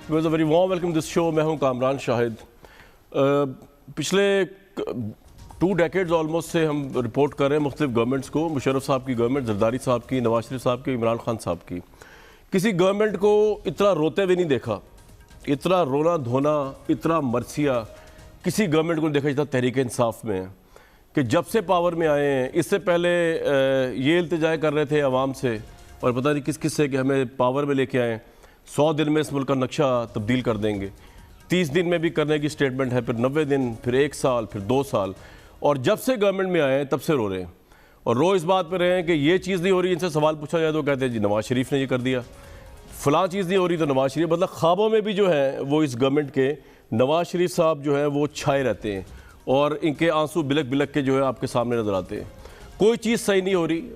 a very warm welcome to this show. میں ہوں کامران شاہد. پچھلے 2 decades آلموسٹ سے ہم رپورٹ کر رہے ہیں مختلف گورنمنٹس کو. مشرف صاحب کی گورنمنٹ, زرداری صاحب کی, نواز شریف صاحب کی, عمران خان صاحب کی. کسی گورنمنٹ کو اتنا روتے ہوئے نہیں دیکھا, اتنا رونا دھونا, اتنا مرثیہ کسی گورنمنٹ کو نہیں دیکھا جتنا تحریک انصاف میں ہے. کہ جب سے پاور میں آئے ہیں, اس سے پہلے یہ التجائے کر رہے تھے عوام سے اور پتہ نہیں کس سے کہ ہمیں پاور میں لے کے آئیں, 100 دن میں اس ملک کا نقشہ تبدیل کر دیں گے. 30 دن میں بھی کرنے کی سٹیٹمنٹ ہے, پھر 90 دن, پھر 1 سال, پھر 2 سال. اور جب سے گورنمنٹ میں آئے ہیں تب سے رو رہے ہیں, اور رو اس بات پہ رہے ہیں کہ یہ چیز نہیں ہو رہی. ان سے سوال پوچھا جائے تو کہتے ہیں جی نواز شریف نے یہ کر دیا, فلاں چیز نہیں ہو رہی تو نواز شریف. مطلب خوابوں میں بھی جو ہے وہ اس گورنمنٹ کے نواز شریف صاحب جو ہیں وہ چھائے رہتے ہیں, اور ان کے آنسو بلک بلک کے جو ہے آپ کے سامنے نظر آتے ہیں. کوئی چیز صحیح نہیں ہو رہی.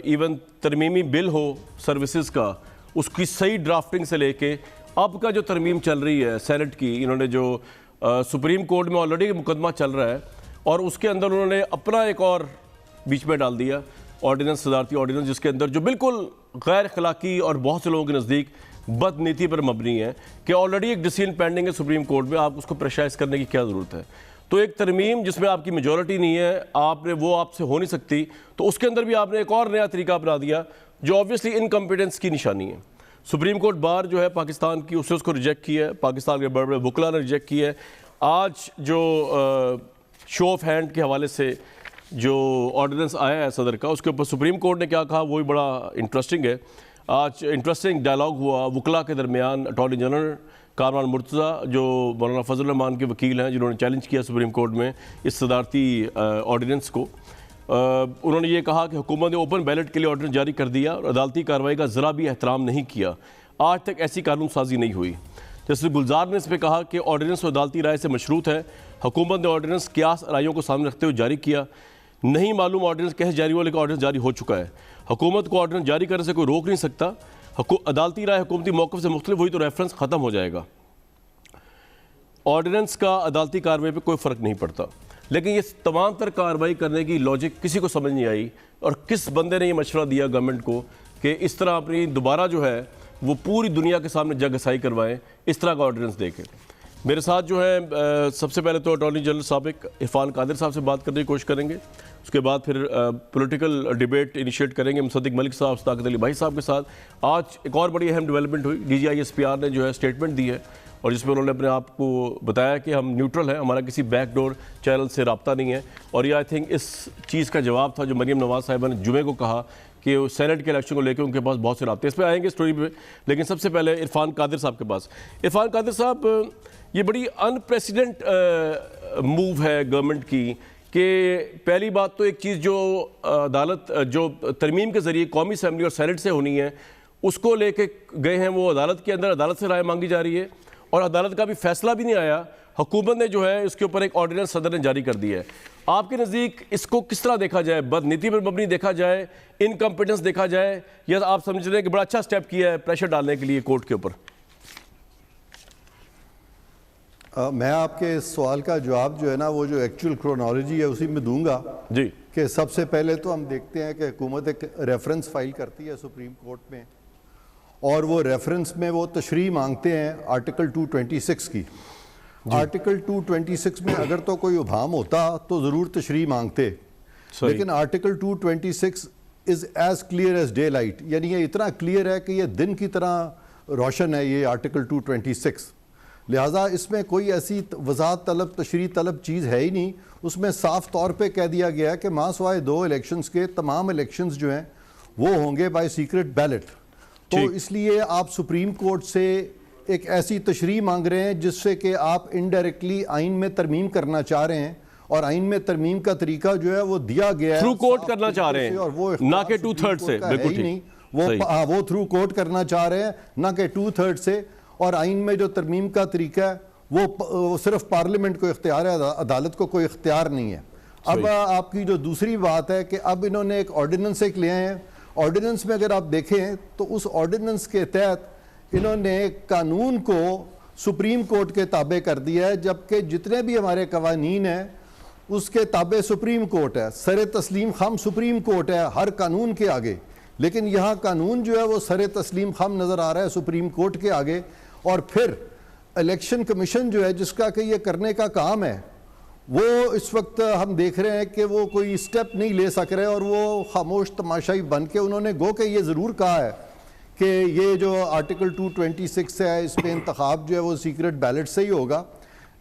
ایون ترمیمی بل ہو سروسز کا, اس کی صحیح ڈرافٹنگ سے لے کے اب کا جو ترمیم چل رہی ہے سینٹ کی, انہوں نے جو سپریم کورٹ میں آلریڈی مقدمہ چل رہا ہے, اور اس کے اندر انہوں نے اپنا ایک اور بیچ میں ڈال دیا آرڈیننس, صدارتی آرڈیننس, جس کے اندر جو بالکل غیر اخلاقی اور بہت سے لوگوں کے نزدیک بد نیتی پر مبنی ہے کہ آلریڈی ایک ڈیسیژن پینڈنگ ہے سپریم کورٹ میں, آپ اس کو پریشرائز کرنے کی کیا ضرورت ہے. تو ایک ترمیم جس میں آپ کی میجورٹی نہیں ہے, آپ سے ہو نہیں سکتی, تو اس کے اندر بھی آپ نے ایک اور نیا طریقہ اپنا دیا جو آبویسلی انکمپیٹنس کی نشانی ہے. سپریم کورٹ بار جو ہے پاکستان کی, اس کو ریجیکٹ کیا ہے, پاکستان کے بڑے بڑے وکلا نے ریجیکٹ کیا ہے. آج جو شو آف ہینڈ کے حوالے سے جو آرڈیننس آیا ہے صدر کا, اس کے اوپر سپریم کورٹ نے کیا کہا وہ بھی بڑا انٹرسٹنگ ہے. آج انٹرسٹنگ ڈائلاگ ہوا وکلا کے درمیان. اٹارنی جنرل کامران مرتضیٰ جو مولانا فضل الرحمان کے وکیل ہیں, جنہوں نے چیلنج کیا سپریم کورٹ میں اس صدارتی آرڈیننس کو, انہوں نے یہ کہا کہ حکومت نے اوپن بیلٹ کے لیے آرڈیننس جاری کر دیا اور عدالتی کارروائی کا ذرا بھی احترام نہیں کیا. آج تک ایسی قانون سازی نہیں ہوئی. جسٹس گلزار نے اس پہ کہا کہ آرڈیننس عدالتی رائے سے مشروط ہے. حکومت نے آرڈیننس قیاس رائیوں کو سامنے رکھتے ہوئے جاری کیا. نہیں معلوم آرڈیننس کیسے جاری ہوا, لیکن آرڈیننس جاری ہو چکا ہے. حکومت کو آرڈیننس جاری کرنے سے کوئی روک نہیں سکتا. عدالتی رائے حکومتی موقف سے مختلف ہوئی تو ریفرنس ختم ہو جائے گا. آرڈیننس کا عدالتی کارروائی پہ کوئی فرق نہیں پڑتا. لیکن یہ تمام تر کارروائی کرنے کی لاجک کسی کو سمجھ نہیں آئی, اور کس بندے نے یہ مشورہ دیا گورنمنٹ کو کہ اس طرح اپنی دوبارہ جو ہے وہ پوری دنیا کے سامنے جگ ہسائی کروائیں اس طرح کا آرڈیننس دے کے. میرے ساتھ جو ہے سب سے پہلے تو اٹارنی جنرل سابق عرفان قادر صاحب سے بات کرنے کی کوشش کریں گے. اس کے بعد پھر پولیٹیکل ڈیبیٹ انیشیٹ کریں گے مصدق ملک صاحب, صداقت علی بھائی صاحب کے ساتھ. آج ایک اور بڑی اہم ڈیولپمنٹ ہوئی. DGISPR نے جو ہے اسٹیٹمنٹ دی ہے, اور جس میں انہوں نے اپنے آپ کو بتایا کہ ہم نیوٹرل ہیں, ہمارا کسی بیک ڈور چینل سے رابطہ نہیں ہے. اور یہ آئی تھنک اس چیز کا جواب تھا جو مریم نواز صاحبہ نے جمعے کو کہا کہ سینٹ کے الیکشن کو لے کے ان کے پاس بہت سے رابطے. اس پہ آئیں گے اسٹوری پہ, لیکن سب سے پہلے عرفان قادر صاحب کے پاس. عرفان قادر صاحب, یہ بڑی انپریسیڈنٹ موو ہے گورنمنٹ کی کہ پہلی بات تو ایک چیز جو عدالت جو ترمیم کے ذریعے قومی اسمبلی اور سینٹ سے ہونی ہے اس کو لے کے گئے ہیں, وہ عدالت کے اندر عدالت سے رائے مانگی جا رہی ہے, اور عدالت کا بھی فیصلہ بھی نہیں آیا. حکومت نے جو ہے اس کے اوپر ایک آرڈیننس صدر نے جاری کر دی ہے. آپ کے نزدیک اس کو کس طرح دیکھا جائے؟ بد نیتی پر مبنی دیکھا جائے, انکمپیٹنس دیکھا جائے, یا آپ سمجھ رہے ہیں کہ بڑا اچھا سٹیپ کیا ہے پریشر ڈالنے کے لیے کورٹ کے اوپر؟ میں آپ کے اس سوال کا جواب جو ہے نا وہ جو ایکچوئل کرونالوجی ہے اسی میں دوں گا. جی. کہ سب سے پہلے تو ہم دیکھتے ہیں کہ حکومت ایک ریفرنس فائل کرتی ہے سپریم کورٹ میں, اور وہ ریفرنس میں وہ تشریح مانگتے ہیں آرٹیکل 226 کی. آرٹیکل 226 میں اگر تو کوئی ابہام ہوتا تو ضرور تشریح مانگتے, لیکن article 226 is as clear as day light, یعنی یہ اتنا کلیئر ہے کہ یہ دن کی طرح روشن ہے یہ آرٹیکل 226. لہٰذا اس میں کوئی ایسی وضاحت طلب تشریح طلب چیز ہے ہی نہیں. اس میں صاف طور پہ کہہ دیا گیا کہ ماں سوائے 2 الیکشنز کے تمام الیکشنز جو ہیں وہ ہوں گے بائی سیکرٹ بیلٹ. تو اس لیے آپ سپریم کورٹ سے ایک ایسی تشریح مانگ رہے ہیں جس سے کہ آپ انڈائریکٹلی آئین میں ترمیم کرنا چاہ رہے ہیں, اور آئین میں ترمیم کا طریقہ جو ہے وہ دیا گیا ہے تھرو کورٹ کرنا چاہ رہے ہیں, اور وہ نہ کہ 2/3 سے. بالکل ٹھیک, وہ تھرو کورٹ کرنا چاہ رہے ہیں نہ کہ 2/3 سے. اور آئین میں جو ترمیم کا طریقہ ہے وہ صرف پارلیمنٹ کو اختیار ہے, عدالت کو کوئی اختیار نہیں ہے. اب آپ کی جو دوسری بات ہے کہ اب انہوں نے ایک آرڈیننس ایک لے آئے ہیں. آرڈیننس میں اگر آپ دیکھیں تو اس آرڈیننس کے تحت انہوں نے قانون کو سپریم کورٹ کے تابع کر دیا ہے, جبکہ جتنے بھی ہمارے قوانین ہیں اس کے تابع سپریم کورٹ ہے. سر تسلیم خم سپریم کورٹ ہے ہر قانون کے آگے, لیکن یہاں قانون جو ہے وہ سر تسلیم خم نظر آ رہا ہے سپریم کورٹ کے آگے. اور پھر الیکشن کمیشن جو ہے جس کا کہ یہ کرنے کا کام ہے وہ اس وقت ہم دیکھ رہے ہیں کہ وہ کوئی سٹیپ نہیں لے سک رہے اور وہ خاموش تماشائی بن کے انہوں نے گو کہ یہ ضرور کہا ہے کہ یہ جو آرٹیکل 226 ہے اس پہ انتخاب جو ہے وہ سیکرٹ بیلٹ سے ہی ہوگا،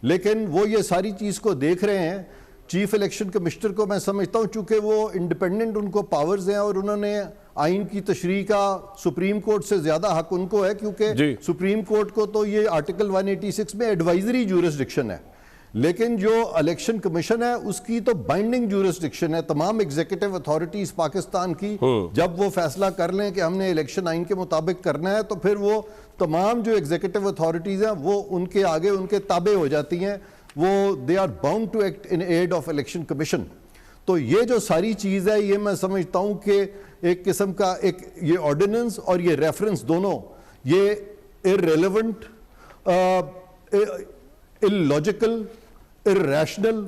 لیکن وہ یہ ساری چیز کو دیکھ رہے ہیں۔ چیف الیکشن کمشنر کو میں سمجھتا ہوں چونکہ وہ انڈیپینڈنٹ ان کو پاورز ہیں اور انہوں نے آئین کی تشریح کا سپریم کورٹ سے زیادہ حق ان کو ہے، کیونکہ سپریم کورٹ کو تو یہ آرٹیکل 186 میں ایڈوائزری جورسڈکشن ہے، لیکن جو الیکشن کمیشن ہے اس کی تو بائنڈنگ جورسڈکشن ہے۔ تمام ایگزیکٹو اتھارٹیز پاکستان کی جب وہ فیصلہ کر لیں کہ ہم نے الیکشن آئین کے مطابق کرنا ہے تو پھر وہ تمام جو ایگزیکٹو اتھارٹیز ہیں وہ ان کے آگے ان کے تابع ہو جاتی ہیں، وہ they are bound to act in aid of Election Commission. تو یہ جو ساری چیز ہے یہ میں سمجھتا ہوں کہ ایک قسم کا ایک یہ آرڈیننس اور یہ ریفرنس دونوں یہ irrelevant, illogical, irrational,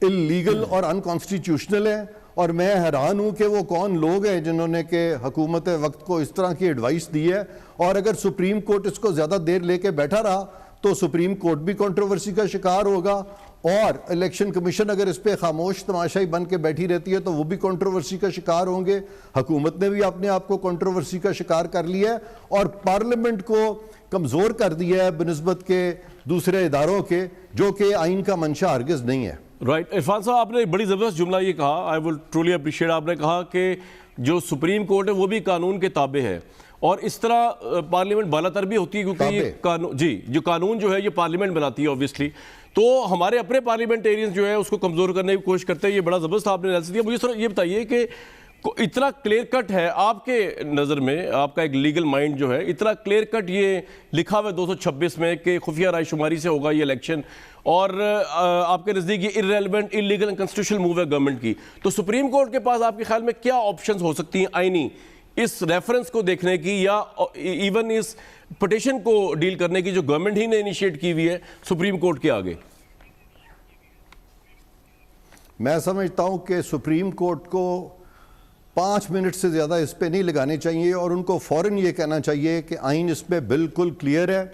illegal اور unconstitutional ہے، اور میں حیران ہوں کہ وہ کون لوگ ہیں جنہوں نے کہ حکومت وقت کو اس طرح کی ایڈوائس دی ہے، اور اگر سپریم کورٹ اس کو زیادہ دیر لے کے بیٹھا رہا تو سپریم کورٹ بھی کنٹروورسی کا شکار ہوگا، اور الیکشن کمیشن اگر اس پہ خاموش تماشائی بن کے بیٹھی رہتی ہے تو وہ بھی کنٹروورسی کا شکار ہوں گے۔ حکومت نے بھی اپنے آپ کو کنٹروورسی کا شکار کر لیا ہے اور پارلیمنٹ کو کمزور کر دیا ہے بنسبت کے دوسرے اداروں کے، جو کہ آئین کا منشا ہرگز نہیں ہے۔ رائٹ، عرفان صاحب آپ نے ایک بڑی زبردست جملہ یہ کہا، آئی ول ٹرولی اپریشیٹ، آپ نے کہا کہ جو سپریم کورٹ ہے وہ بھی قانون کے تابع ہے، اور اس طرح پارلیمنٹ بالا تر بھی ہوتی ہے کیونکہ یہ قانون جو قانون جو ہے یہ پارلیمنٹ بناتی ہے اوبویسلی، تو ہمارے اپنے پارلیمنٹیرینز جو ہے اس کو کمزور کرنے کی کوشش کرتے ہیں۔ یہ بڑا زبردست آپ نے انالیسس دیا۔ مجھے یہ بتائیے کہ اتنا کلیئر کٹ ہے آپ کے نظر میں، آپ کا ایک لیگل مائنڈ جو ہے، اتنا کلیئر کٹ یہ لکھا ہوا ہے 226 میں کہ خفیہ رائے شماری سے ہوگا یہ الیکشن، اور آپ کے نزدیک یہ irrelevant, illegal and constitutional move ہے گورنمنٹ کی، تو سپریم کورٹ کے پاس آپ کے خیال میں کیا آپشنز ہو سکتی ہیں آئینی اس ریفرنس کو دیکھنے کی، یا ایون اس پٹیشن کو ڈیل کرنے کی جو گورنمنٹ ہی نے انیشیٹ کی ہوئی ہے سپریم کورٹ کے آگے؟ میں سمجھتا ہوں کہ سپریم کورٹ کو 5 منٹ سے زیادہ اس پہ نہیں لگانے چاہیے، اور ان کو فوراً یہ کہنا چاہیے کہ آئین اس پہ بالکل کلیئر ہے،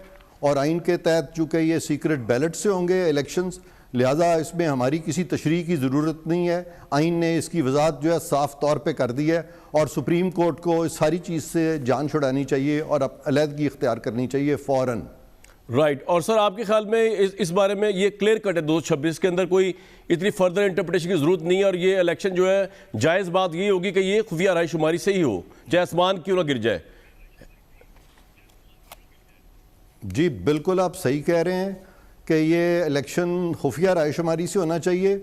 اور آئین کے تحت چونکہ یہ سیکرٹ بیلٹ سے ہوں گے الیکشنز، لہٰذا اس میں ہماری کسی تشریح کی ضرورت نہیں ہے۔ آئین نے اس کی وضاحت جو ہے صاف طور پہ کر دی ہے، اور سپریم کورٹ کو اس ساری چیز سے جان چھڑانی چاہیے اور علیحدگی اختیار کرنی چاہیے فوراً۔ رائٹ، اور سر آپ کے خیال میں اس بارے میں یہ کلیئر کٹ ہے 226 کے اندر کوئی اتنی فردر انٹرپریٹیشن کی ضرورت نہیں ہے، اور یہ الیکشن جو ہے جائز بات یہ ہوگی کہ یہ خفیہ رائے شماری سے ہی ہو، چاہے آسمان کیوں نہ گر جائے؟ جی بالکل آپ صحیح کہہ رہے ہیں کہ یہ الیکشن خفیہ رائے شماری سے ہونا چاہیے،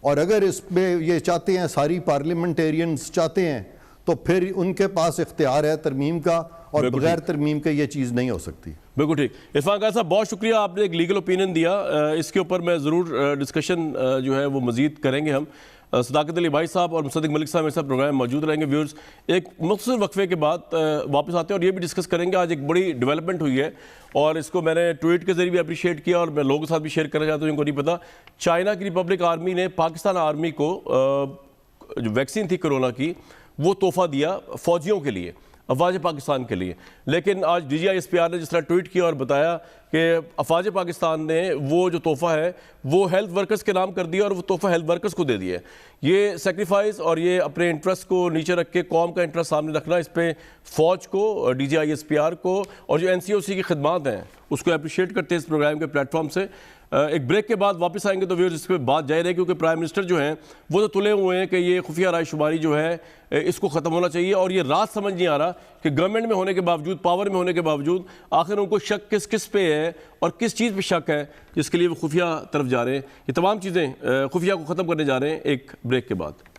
اور اگر اس میں یہ چاہتے ہیں ساری پارلیمنٹیرینز چاہتے ہیں تو پھر ان کے پاس اختیار ہے ترمیم کا، اور بغیر ترمیم کے یہ چیز نہیں ہو سکتی۔ بالکل ٹھیک۔ عرفان قادری صاحب بہت شکریہ، آپ نے ایک لیگل اوپینین دیا، اس کے اوپر میں ضرور ڈسکشن جو ہے وہ مزید کریں گے ہم۔ صداقت علی بھائی صاحب اور مصدق ملک صاحب میرے ساتھ پروگرام میں موجود رہیں گے۔ ویورز ایک مختصر وقفے کے بعد واپس آتے ہیں اور یہ بھی ڈسکس کریں گے۔ آج ایک بڑی ڈیولپمنٹ ہوئی ہے اور اس کو میں نے ٹویٹ کے ذریعے بھی اپریشیٹ کیا اور میں لوگوں کے ساتھ بھی شیئر کرنا چاہتا ہوں جن کو نہیں پتا۔ چائنا کی ریپبلک آرمی نے پاکستان آرمی کو جو ویکسین تھی کرونا کی وہ تحفہ دیا فوجیوں کے لیے، افواج پاکستان کے لیے، لیکن آج D G I S P R نے جس طرح ٹویٹ کیا اور بتایا کہ افواج پاکستان نے وہ جو تحفہ ہے وہ ہیلتھ ورکرز کے نام کر دیا اور وہ تحفہ ہیلتھ ورکرز کو دے دیا ہے۔ یہ سیکریفائز اور یہ اپنے انٹرسٹ کو نیچے رکھ کے قوم کا انٹرسٹ سامنے رکھنا، اس پہ فوج کو، D G I S P R کو اور جو این سی او سی کی خدمات ہیں اس کو اپریشیٹ کرتے ہیں اس پروگرام کے پلیٹ فارم سے۔ ایک بریک کے بعد واپس آئیں گے تو ویورز اس پہ بات جاری رہے، کیونکہ پرائم منسٹر جو ہیں وہ تو تلے ہوئے ہیں کہ یہ خفیہ رائے شماری جو ہے اس کو ختم ہونا چاہیے، اور یہ راز سمجھ نہیں آ رہا کہ گورنمنٹ میں ہونے کے باوجود، پاور میں ہونے کے باوجود آخر ان کو شک کس پہ ہے اور کس چیز پہ شک ہے جس کے لیے وہ خفیہ طرف جا رہے ہیں۔ یہ تمام چیزیں خفیہ کو ختم کرنے جا رہے ہیں ایک بریک کے بعد۔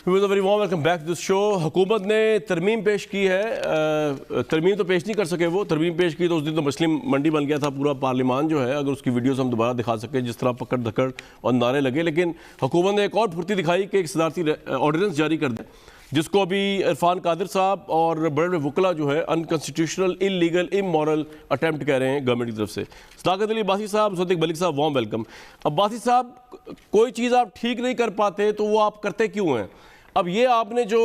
Very warm welcome back to this show. حکومت نے ترمیم پیش کی ہے، ترمیم تو پیش نہیں کر سکے، وہ ترمیم پیش کی تو اس دن تو مسلم منڈی بن گیا تھا پورا پارلیمان جو ہے، اگر اس کی ویڈیوز ہم دوبارہ دکھا سکیں جس طرح پکڑ دھکڑ اور نعرے لگے، لیکن حکومت نے ایک اور پھرتی دکھائی کہ ایک صدارتی آرڈیننس جاری کر دیں جس کو ابھی عرفان قادر صاحب اور بڑے بڑے وکلا جو ہے انکانسٹیٹیوشنل، انلیگل، امورل اٹیمپٹ کہہ رہے ہیں گورنمنٹ کی طرف سے۔ صداقت علی عباسی صاحب، مصدق ملک صاحب، وارم ویلکم۔ عباسی صاحب، کوئی چیز آپ ٹھیک نہیں کر پاتے تو وہ آپ کرتے کیوں ہیں؟ اب یہ آپ نے جو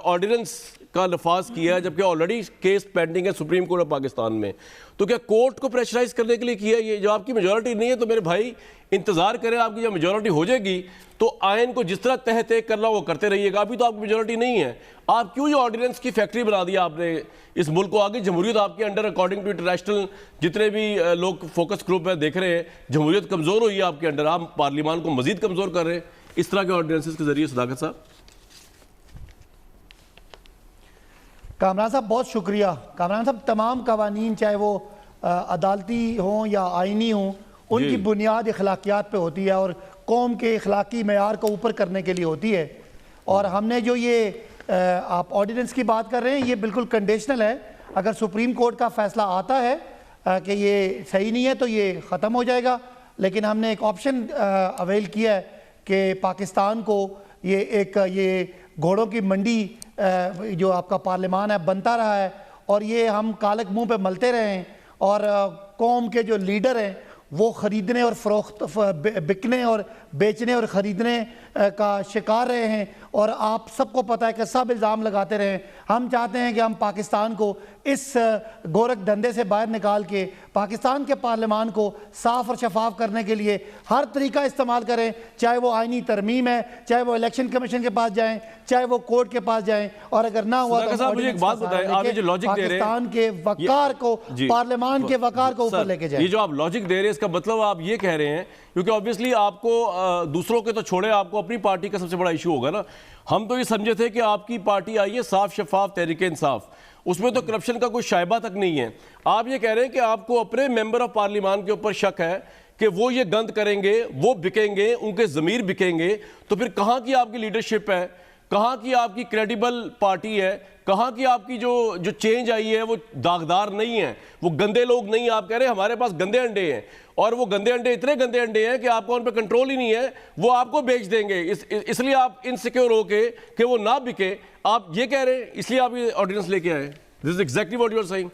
آرڈیننس کا نفاذ کیا ہے جبکہ آلریڈی کیس پینڈنگ ہے سپریم کورٹ آف پاکستان میں، تو کیا کورٹ کو پریشرائز کرنے کے لیے کیا ہے یہ؟ جب آپ کی میجورٹی نہیں ہے تو میرے بھائی انتظار کریں، آپ کی جب میجورٹی ہو جائے گی تو آئین کو جس طرح تحت کرنا وہ کرتے رہیے گا. ابھی تو آپ کی میجورٹی نہیں ہے، آپ کیوں یہ آرڈیننس کی فیکٹری بنا دیا آپ نے اس ملک کو؟ آگے جمہوریت آپ کے انڈر اکارڈنگ ٹو انٹرنیشنل جتنے بھی لوگ فوکس گروپ میں دیکھ رہے ہیں، جمہوریت کمزور ہوئی ہے آپ کے انڈر، آپ پارلیمان کو مزید کمزور کر رہے ہیں اس طرح کے آرڈیننسز کے ذریعے. صداقت صاحب. کامران صاحب بہت شکریہ. کامران صاحب تمام قوانین چاہے وہ عدالتی ہوں یا آئینی ہوں ان کی بنیاد اخلاقیات پہ ہوتی ہے اور قوم کے اخلاقی معیار کو اوپر کرنے کے لیے ہوتی ہے. اور ہم نے جو یہ آپ آرڈیننس کی بات کر رہے ہیں یہ بالکل کنڈیشنل ہے. اگر سپریم کورٹ کا فیصلہ آتا ہے کہ یہ صحیح نہیں ہے تو یہ ختم ہو جائے گا. لیکن ہم نے ایک آپشن اویل کیا ہے کہ پاکستان کو یہ گھوڑوں کی منڈی جو آپ کا پارلیمان ہے بنتا رہا ہے اور یہ ہم کالک منہ پہ ملتے رہے ہیں اور قوم کے جو لیڈر ہیں وہ خریدنے اور فروخت بکنے اور بیچنے اور خریدنے کا شکار رہے ہیں اور آپ سب کو پتہ ہے کہ سب الزام لگاتے رہے ہیں. ہم چاہتے ہیں کہ ہم پاکستان کو اس گورکھ دھندے سے باہر نکال کے پاکستان کے پارلیمان کو صاف اور شفاف کرنے کے لیے ہر طریقہ استعمال کریں، چاہے وہ آئینی ترمیم ہے، چاہے وہ الیکشن کمیشن کے پاس جائیں، چاہے وہ کورٹ کے پاس جائیں. اور اگر نہ ہوا تو مجھے ایک بات بتائیں، آپ یہ جو لاجک دے رہے ہیں پاکستان کے وقار کو پارلیمان کے وقار کو اوپر لے کے جائیں. یہ جو آپ لاجک دے رہے ہیں اس کا مطلب آپ یہ کہہ رہے ہیں کیونکہ obviously آپ کو دوسروں کے تو چھوڑے، آپ کو اپنی پارٹی کا سب سے بڑا ایشو ہوگا نا. ہم تو یہ سمجھے تھے کہ آپ کی پارٹی آئی ہے صاف شفاف تحریک انصاف، اس میں تو کرپشن کا کوئی شائبہ تک نہیں ہے. آپ یہ کہہ رہے ہیں کہ آپ کو اپنے ممبر آف پارلیمان کے اوپر شک ہے کہ وہ یہ گند کریں گے، وہ بکیں گے، ان کے ضمیر بکیں گے. تو پھر کہاں کی آپ کی لیڈرشپ ہے؟ کہاں کی آپ کی کریڈیبل پارٹی ہے؟ کہاں کی آپ کی جو چینج آئی ہے وہ داغدار نہیں ہے، وہ گندے لوگ نہیں. آپ کہہ رہے ہیں ہمارے پاس گندے انڈے ہیں اور وہ گندے انڈے اتنے گندے انڈے ہیں کہ آپ کو ان پہ کنٹرول ہی نہیں ہے، وہ آپ کو بیچ دیں گے. اس لیے آپ انسیکیور ہو کے کہ وہ نہ بکے آپ یہ کہہ رہے ہیں، اس لیے آپ یہ آرڈیننس لے کے آئے. This is exactly what you are saying.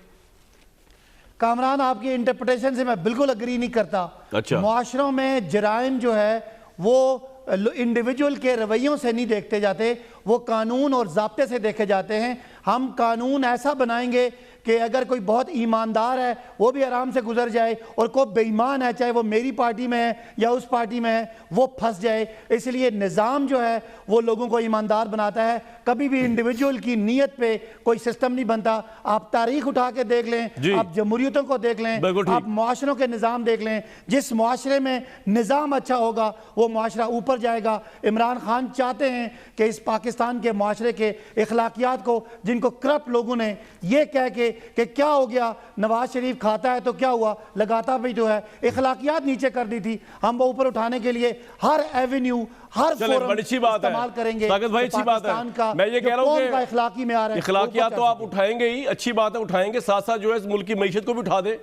Kamran آپ کی انٹرپریٹیشن سے میں بالکل اگری نہیں کرتا. اچھا. معاشروں میں جرائم جو ہے وہ انڈیویجول کے رویوں سے نہیں دیکھتے جاتے، وہ قانون اور ضابطے سے دیکھے جاتے ہیں. ہم قانون ایسا بنائیں گے کہ اگر کوئی بہت ایماندار ہے وہ بھی آرام سے گزر جائے اور کوئی بے ایمان ہے چاہے وہ میری پارٹی میں ہے یا اس پارٹی میں ہے وہ پھنس جائے. اس لیے نظام جو ہے وہ لوگوں کو ایماندار بناتا ہے. کبھی بھی انڈیویجول کی نیت پہ کوئی سسٹم نہیں بنتا. آپ تاریخ اٹھا کے دیکھ لیں، آپ جمہوریتوں کو دیکھ لیں، آپ معاشروں کے نظام دیکھ لیں. جس معاشرے میں نظام اچھا ہوگا وہ معاشرہ اوپر جائے گا. عمران خان چاہتے ہیں کہ اس پاکستان کے معاشرے کے اخلاقیات کو، جن کو کرپٹ لوگوں نے یہ کہہ کے کہ کیا ہو گیا نواز شریف کھاتا ہے تو کیا ہوا، لگاتا بھی تو ہے، اخلاقیات نیچے کر دی تھی، ہم وہ اوپر اٹھانے کے لیے ہر ایونیو ہر فورم استعمال کریں گے. طاقت بھائی اچھی بات ہے، میں یہ کہہ رہا ہوں کہ اخلاقی معیار ہے، اخلاقیات تو آپ اٹھائیں گے ہی، اچھی بات ہے اٹھائیں گے، ساتھ ساتھ جو ہے اس ملک کی معیشت کو بھی اٹھا دیں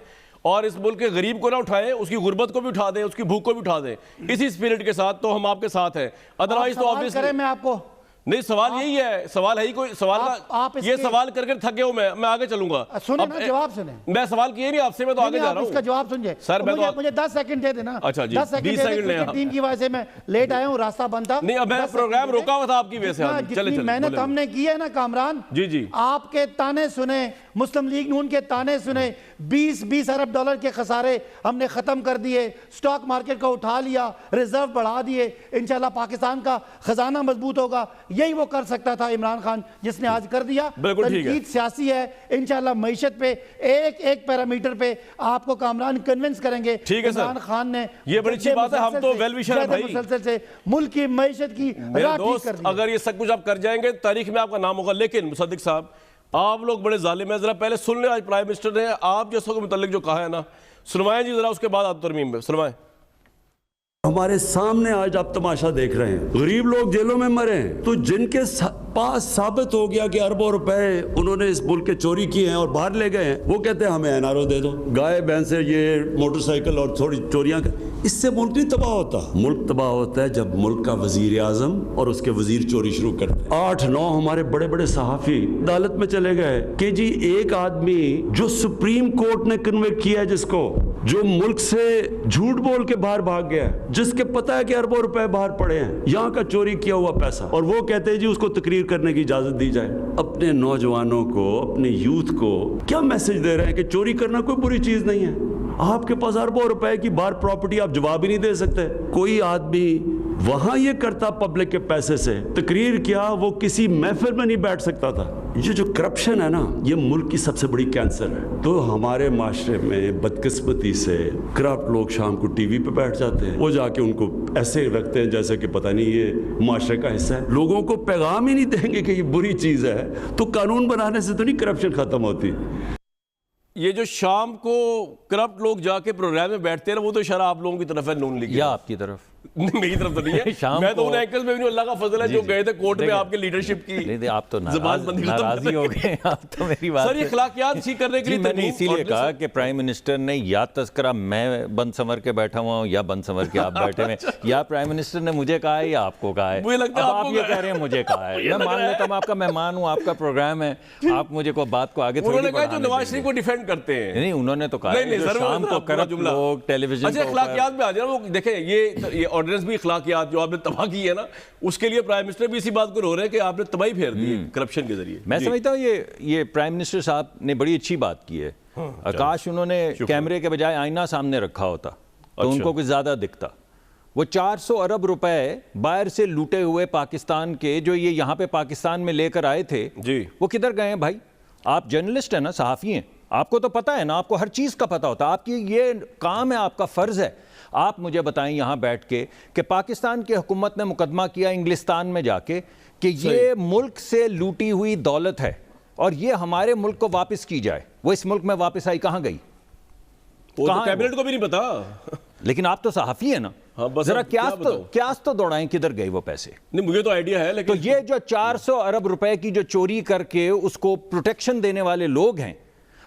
اور اس ملک کے غریب کو نہ اٹھائیں، اس کی غربت کو بھی اٹھا دیں، اس کی بھوک کو بھی اٹھا دیں. اسی اسپرٹ کے ساتھ تو ہم آپ کے ساتھ ہیں. ادروائز تو آبویسلی میں آپ کو نہیں، سوال یہی ہے، سوال ہے ہی کوئی سوال کا یہ سوال کر کے تھکے ہوں میں آگے چلوں گا. سنیں نا، جواب سنیں. میں سوال کیے نہیں آپ سے، میں تو آگے جا رہا ہوں. اس کا جواب سنجھے سر. مجھے 10 سیکنڈ دے دینا. اچھا جی 10 سیکنڈ دے. ٹیم کی وجہ سے میں لیٹ آیا ہوں، راستہ بنتا نہیں. اب میں پروگرام روکا ہوا تھا آپ کی وجہ سے. چلے محنت ہم نے کی ہے نا کامران، جی آپ کے تانے سنے، مسلم لیگ نون کے تانے سنے، 20 ارب ڈالر کے خسارے ہم نے ختم کر دیے، سٹاک مارکیٹ کو اٹھا لیا، ریزرو بڑھا دیے. انشاءاللہ پاکستان کا خزانہ مضبوط ہوگا. یہی وہ کر سکتا تھا عمران خان جس نے آج کر دیا. تنقید سیاسی ہے، انشاءاللہ معیشت پہ ایک پیرامیٹر پہ آپ کو کامران کنونس کریں گے. عمران خان نے یہ بڑی اچھی بات ہے، ہم تو ویل وشر ہیں بھائی، مسلسل سے ملک کی معیشت کی راہ ٹھیک کر دی. اگر یہ سب کچھ آپ کر جائیں گے تاریخ میں آپ کا نام ہوگا. لیکن مصدق صاحب آپ لوگ بڑے ظالم ہیں، ذرا پہلے سن لیں آج پرائم منسٹر نے آپ جیسوں کے متعلق جو کہا ہے نا، سنوائیں جی ذرا، اس کے بعد آپ ترمیم میں سنوائیں. ہمارے سامنے آج آپ تماشا دیکھ رہے ہیں، غریب لوگ جیلوں میں مرے ہیں، تو جن کے پاس ثابت ہو گیا کہ اربوں روپے انہوں نے اس ملک کے چوری کیے ہیں اور باہر لے گئے ہیں، وہ کہتے ہیں ہمیں این آر او دے دو. گائے بھینسیں یہ موٹر سائیکل اور تھوڑی چوریاں، اس سے ملک نہیں تباہ ہوتا. ملک تباہ ہوتا ہے جب ملک کا وزیر اعظم اور اس کے وزیر چوری شروع کرتے ہیں. 8-9 ہمارے بڑے بڑے صحافی عدالت میں چلے گئے کہ جی ایک آدمی جو سپریم کورٹ نے کنوکٹ کیا ہے، جس کو جو ملک سے جھوٹ بول کے باہر بھاگ گیا، جس کے پتا ہے کہ اربوں روپے باہر پڑے ہیں, یہاں کا چوری کیا ہوا پیسہ, اور وہ کہتے ہیں جی اس کو تقریر کرنے کی اجازت دی جائے. اپنے نوجوانوں کو, اپنے یوتھ کو کیا میسج دے رہے ہیں کہ چوری کرنا کوئی بری چیز نہیں ہے؟ آپ کے پاس اربوں روپے کی باہر پراپرٹی, آپ جواب ہی نہیں دے سکتے. کوئی آدمی وہاں یہ کرتا پبلک کے پیسے سے, تقریر کیا, وہ کسی محفل میں نہیں بیٹھ سکتا تھا. یہ جو کرپشن ہے نا, یہ ملک کی سب سے بڑی کینسر ہے. تو ہمارے معاشرے میں بدقسمتی سے کرپٹ لوگ شام کو ٹی وی پہ بیٹھ جاتے ہیں, وہ جا کے ان کو ایسے رکھتے ہیں جیسے کہ پتہ نہیں یہ معاشرے کا حصہ ہے. لوگوں کو پیغام ہی نہیں دیں گے کہ یہ بری چیز ہے, تو قانون بنانے سے تو نہیں کرپشن ختم ہوتی. یہ جو شام کو کرپٹ لوگ جا کے پروگرام میں بیٹھتے ہیں نا, وہ تو اشارہ آپ لوگوں کی طرف ہے, نون لیگ یا آپ کی طرف. میری طرف تو نہیں ہے, میں تو ان اینکرز میں بھی نہیں, اللہ کا فضل ہے جو گئے تھے کورٹ میں آپ کے لیڈرشپ کی. نہیں آپ تو ناراضی ہو گئے, آپ تو میری بات. سر یہ اخلاقیات ٹھیک کرنے کے لیے میں نے اسی لیے کہا کہ پرائم منسٹر نے یا تذکرہ میں بند سنور کے بیٹھا ہوا ہوں یا بند سنور کے آپ بیٹھے ہوئے, یا پرائم منسٹر نے مجھے کہا ہے یا آپ کو کہا ہے. اب آپ یہ کہہ رہے ہیں مجھے کہا ہے, میں مان لیتا ہوں آپ کا مہمان ہوں, آپ کا پروگرام ہے, آپ مجھے کو بات کو آگے انہوں نے کہا جو نواز شریف کو ڈیفینڈ کرتے ہیں. نہیں, انہوں نے تو کہا شام کو کرپٹ لوگ ٹیلی ویژن. اچھا اخلاقیات میں آ جانا, وہ دیکھیں یہ آرڈیننس بھی اخلاقیات جو آپ نے تباہ کی ہے نا, اس کے لیے پرائم منسٹر بھی اسی بات کو رو رہے ہیں کہ آپ نے تباہی پھیر دی ہے کرپشن کے ذریعے. میں سمجھتا ہوں یہ پرائم منسٹر صاحب نے بڑی اچھی بات کی ہے. کاش انہوں نے کیمرے کے بجائے آئینہ سامنے رکھا ہوتا تو ان کو کچھ زیادہ دکھتا. وہ 400 ارب روپے باہر سے لوٹے ہوئے پاکستان کے, جو یہ یہاں پہ پاکستان میں لے کر آئے تھے, وہ کدھر گئے ہیں بھائی؟ آپ جرنلسٹ ہیں نا, صحافی ہیں, آپ کو تو پتا ہے نا, آپ کو ہر چیز کا پتا ہوتا ہے, آپ کی یہ کام ہے, آپ کا فرض ہے. آپ مجھے بتائیں یہاں بیٹھ کے کہ پاکستان کی حکومت نے مقدمہ کیا انگلستان میں جا کے کہ یہ ملک سے لوٹی ہوئی دولت ہے اور یہ ہمارے ملک کو واپس کی جائے. وہ اس ملک میں واپس آئی, کہاں گئی؟ وہ تو کیبنٹ کو بھی نہیں پتا. لیکن آپ تو صحافی ہیں نا, ذرا قیاس تو دوڑائیں کدھر گئے وہ پیسے. نہیں مجھے تو آئیڈیا ہے, لیکن تو یہ جو 400 ارب روپے کی جو چوری کر کے اس کو پروٹیکشن دینے والے لوگ ہیں,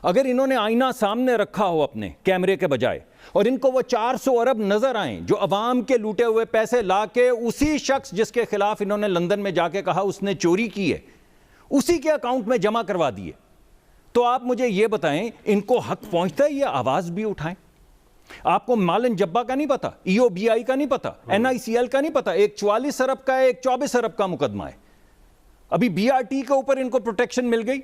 اگر انہوں نے آئینہ سامنے رکھا ہو اپنے کیمرے کے بجائے, اور ان کو وہ 400 ارب نظر آئیں جو عوام کے لوٹے ہوئے پیسے لا کے اسی شخص جس کے خلاف انہوں نے لندن میں جا کے کہا اس نے چوری کی ہے, اسی کے اکاؤنٹ میں جمع کروا دیے, تو آپ مجھے یہ بتائیں ان کو حق پہنچتا ہے یہ آواز بھی اٹھائیں؟ آپ کو مالن جبا کا نہیں پتا, ای او بی آئی کا نہیں پتا, این آئی سی ایل کا نہیں پتا, ایک 44 ارب کا ہے, ایک 24 ارب کا مقدمہ ہے. ابھی بی آر ٹی کے اوپر ان کو پروٹیکشن مل گئی,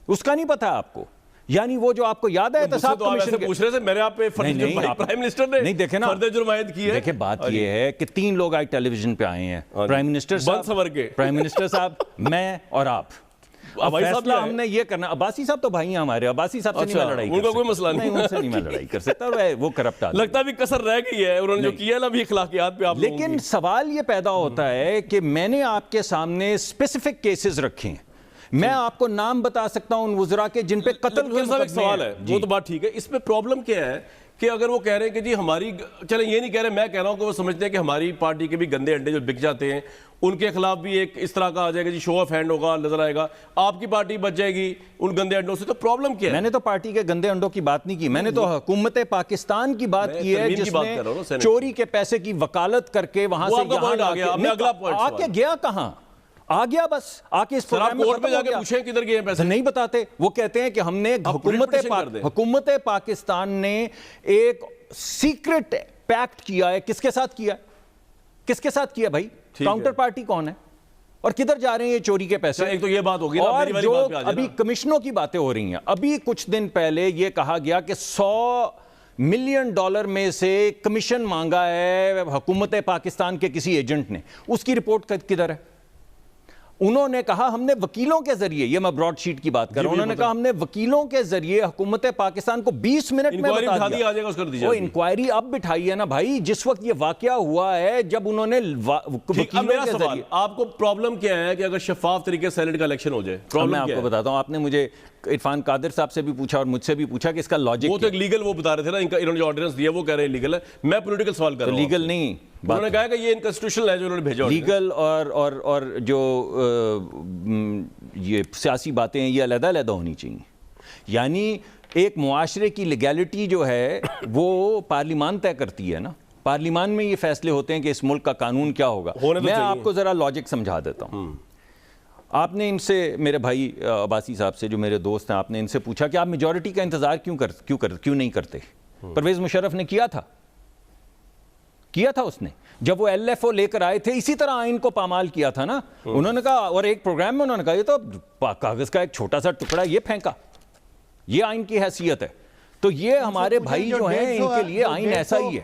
اس کا نہیں پتا آپ کو. یعنی وہ جو آپ کو یاد ہے احتساب کمیشن پوچھ رہے تھے میرے آپ پہ پرائم منسٹر نے نہیں دیکھے نا فرد جرم عائد کی ہے. دیکھیں بات یہ ہے کہ 3 لوگ آج ٹیلی ویژن پہ آئے ہیں, پرائم منسٹر صاحب, میں اور آپ. فیصلہ ہم نے یہ کرنا, عباسی صاحب تو بھائی ہیں ہمارے, عباسی صاحب سے نہیں میں لڑائی ان کا کوئی مسئلہ نہیں, ان سے نہیں میں لڑائی کر سکتا, وہ کرپٹ آدمی لگتا بھی کسر رہ گئی ہے انہوں نے جو کیا نا بھی اخلاقیات پہ آپ. لیکن سوال یہ پیدا ہوتا ہے کہ میں نے آپ کے سامنے اسپیسیفک کیسز رکھے ہیں, میں آپ کو نام بتا سکتا ہوں ان وزراء کے جن پہ قتل کے ایک سوال ہے, وہ تو بات ٹھیک ہے. اس پہ پرابلم کیا ہے کہ اگر وہ کہہ رہے ہیں کہ جی ہماری, چلیں یہ نہیں کہہ رہے, میں کہہ رہا ہوں کہ وہ سمجھتے ہیں کہ ہماری پارٹی کے بھی گندے انڈے جو بک جاتے ہیں ان کے خلاف بھی ایک اس طرح کا آ جائے گا, جی شو آف ہینڈ ہوگا, نظر آئے گا, آپ کی پارٹی بچ جائے گی ان گندے انڈوں سے. تو پرابلم کیا ہے؟ میں نے تو پارٹی کے گندے انڈوں کی بات نہیں کی, میں نے تو حکومت پاکستان کی بات کی ہے جس نے چوری کے پیسے کی وکالت کر کے وہاں سے یہاں آ کے گیا. کہاں آ گیا؟ بس آ کے اس پروگرام میں جا کے پوچھیں کدھر گئے ہیں پیسے, نہیں بتاتے. وہ کہتے ہیں کہ ہم نے حکومت پاکستان نے ایک سیکرٹ پیکٹ کیا ہے. کس کے ساتھ کیا ہے؟ کس کے ساتھ کیا بھائی؟ کاؤنٹر پارٹی کون ہے اور کدھر جا رہے ہیں یہ چوری کے پیسے؟ ایک تو یہ بات ہوگی, اور جو ابھی کمشنوں کی باتیں ہو رہی ہیں, ابھی کچھ دن پہلے یہ کہا گیا کہ $100 ملین میں سے کمیشن مانگا ہے حکومت پاکستان کے کسی ایجنٹ نے. اس کی رپورٹ کدھر ہے؟ انہوں نے کہا ہم نے وکیلوں کے ذریعے, یہ میں براڈ شیٹ کی بات کر رہا ہوں, انہوں نے کہا ہم نے وکیلوں کے ذریعے حکومت پاکستان کو 20 منٹ میں بتا دیا. وہ انکوائری اب بٹھائی ہے نا بھائی, جس وقت یہ واقعہ ہوا ہے جب انہوں نے وکیلوں کے ذریعے. آپ کو پرابلم کیا ہے کہ اگر شفاف طریقے سے سینیٹ کا الیکشن ہو جائے؟ میں آپ کو بتاتا ہوں, آپ نے مجھے عرفان قادر صاحب سے بھی پوچھا اور مجھ سے بھی پوچھا کہ اس کا لاجک, وہ تو ایک لیگل وہ بتا رہے تھے نا, انہوں نے جو آرڈیننس دیا وہ کہہ رہے ہیں لیگل ہے, میں پولیٹیکل سوال کر رہا ہوں. لیگل نہیں, انہوں نے کہا کہ یہ انکانسٹیٹیوشنل ہے جو انہوں نے بھیجا. لیگل اور جو یہ سیاسی باتیں ہیں یہ علیحدہ علیحدہ ہونی چاہیے. یعنی ایک معاشرے کی لیگیلٹی جو ہے وہ پارلیمان طے کرتی ہے نا, پارلیمان میں یہ فیصلے ہوتے ہیں کہ اس ملک کا قانون کیا ہوگا. میں آپ کو ذرا لاجک سمجھا دیتا ہوں. آپ نے ان سے, میرے بھائی عباسی صاحب سے جو میرے دوست ہیں, آپ نے ان سے پوچھا کہ آپ میجورٹی کا انتظار کیوں نہیں کرتے؟ پرویز مشرف نے کیا تھا کیا تھا اس نے جب وہ ایل ایف او لے کر آئے تھے, اسی طرح آئین کو پامال کیا تھا نا. انہوں نے کہا, اور ایک پروگرام میں انہوں نے کہا یہ تو کاغذ کا ایک چھوٹا سا ٹکڑا یہ پھینکا, یہ آئین کی حیثیت ہے. تو یہ ہمارے بھائی جو ہیں ان کے لیے آئین ایسا ہی ہے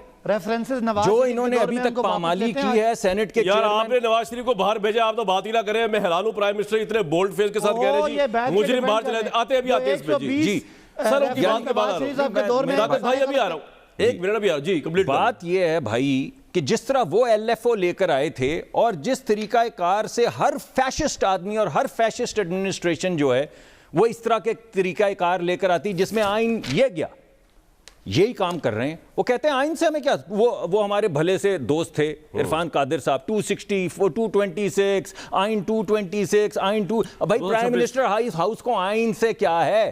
جو انہوں نے ابھی تک پامالی کی ہے سینٹ کے. یار آپ نے نواز شریف کو باہر بھیجا, آپ تو بات ہی نہ کریں. میں حیران ہوں پرائم منسٹر اتنے بولڈ فیس کے ساتھ کہہ رہے جی مجرم باہر چلے آتے ابھی آتے اس پہ. جی سر ان کی بات کے بعد آ رہا ہوں طاقت بھائی, ابھی آ رہا ہوں, ایک منٹ ابھی آ رہا ہوں. جی کمپلیٹ. بات یہ ہے بھائی کہ جس طرح وہ ایل ایف او لے کر آئے تھے اور جس طریقہ کار سے ہر فیشسٹ آدمی اور ہر فیشسٹ ایڈمنسٹریشن جو ہے وہ اس طرح کے طریقہ کار لے کر آتی جس میں آئین یہ گیا, یہی کام کر رہے ہیں. وہ کہتے ہیں آئین سے ہمیں کیا, وہ ہمارے بھلے سے دوست تھے عرفان قادر صاحب, 260 226 آئین 226 آئین 2. بھائی پرائم منسٹر ہاؤس کو آئین سے کیا ہے؟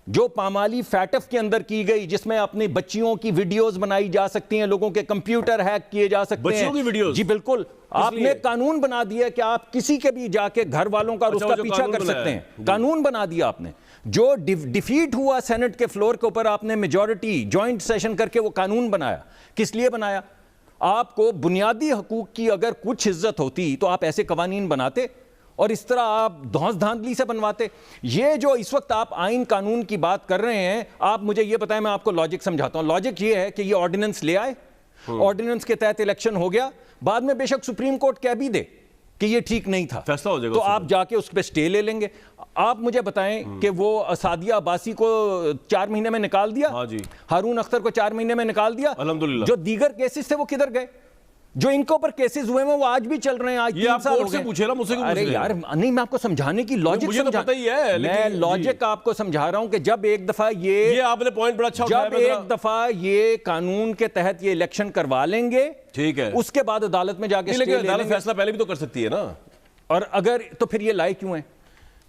جو پامالی فیٹف کے اندر کی گئی جس میں اپنی بچیوں کی ویڈیوز بنائی جا سکتی ہیں, لوگوں کے کمپیوٹر ہیک کیے جا سکتے ہیں. بچیوں کی ویڈیوز؟ جی بالکل. آپ نے قانون بنا دیا کہ آپ کسی کے بھی جا کے گھر والوں کا اس کا پیچھا کر سکتے ہیں. قانون بنا دیا آپ نے. جو ڈیفیٹ ہوا سینٹ کے فلور کے اوپر, آپ نے میجورٹی جوائنٹ سیشن کر کے وہ قانون بنایا. کس لیے بنایا؟ آپ کو بنیادی حقوق کی اگر کچھ عزت ہوتی تو آپ ایسے قوانین بناتے اور اس طرح آپ دھونس دھاندلی سے بنواتے. یہ جو اس وقت آپ آئین قانون کی بات کر رہے ہیں, آپ مجھے یہ بتائیں, میں آپ کو لاجک سمجھاتا ہوں. لاجک یہ ہے کہ یہ آرڈیننس لے آئے, آرڈیننس کے تحت الیکشن ہو گیا, بعد میں بے شک سپریم کورٹ کہہ بھی دے کہ یہ ٹھیک نہیں تھا, فیصلہ ہو جائے گا, تو آپ جا کے اس پہ سٹے لے لیں گے. آپ مجھے بتائیں کہ وہ سعدیہ عباسی کو 4 مہینے میں نکال دیا, ہارون اختر کو 4 مہینے میں نکال دیا, الحمدللہ. جو دیگر کیسز تھے وہ کدھر گئے؟ جو ان کے اوپر کیسز ہوئے ہیں وہ آج بھی چل رہے ہیں. آج 3 سال ہو گئے. پوچھے نا مجھ سے. ارے یار نہیں, میں آپ کو سمجھانے کی لاجک میں لاجک آپ کو سمجھا رہا ہوں کہ جب ایک دفعہ یہ آپ نے پوائنٹ بڑا اچھا اٹھایا, جب ایک دفعہ یہ قانون کے تحت یہ الیکشن کروا لیں گے, ٹھیک ہے, اس کے بعد عدالت میں جا کے لیکن عدالت فیصلہ پہلے بھی تو کر سکتی ہے نا. اور اگر تو پھر یہ لائے کیوں ہیں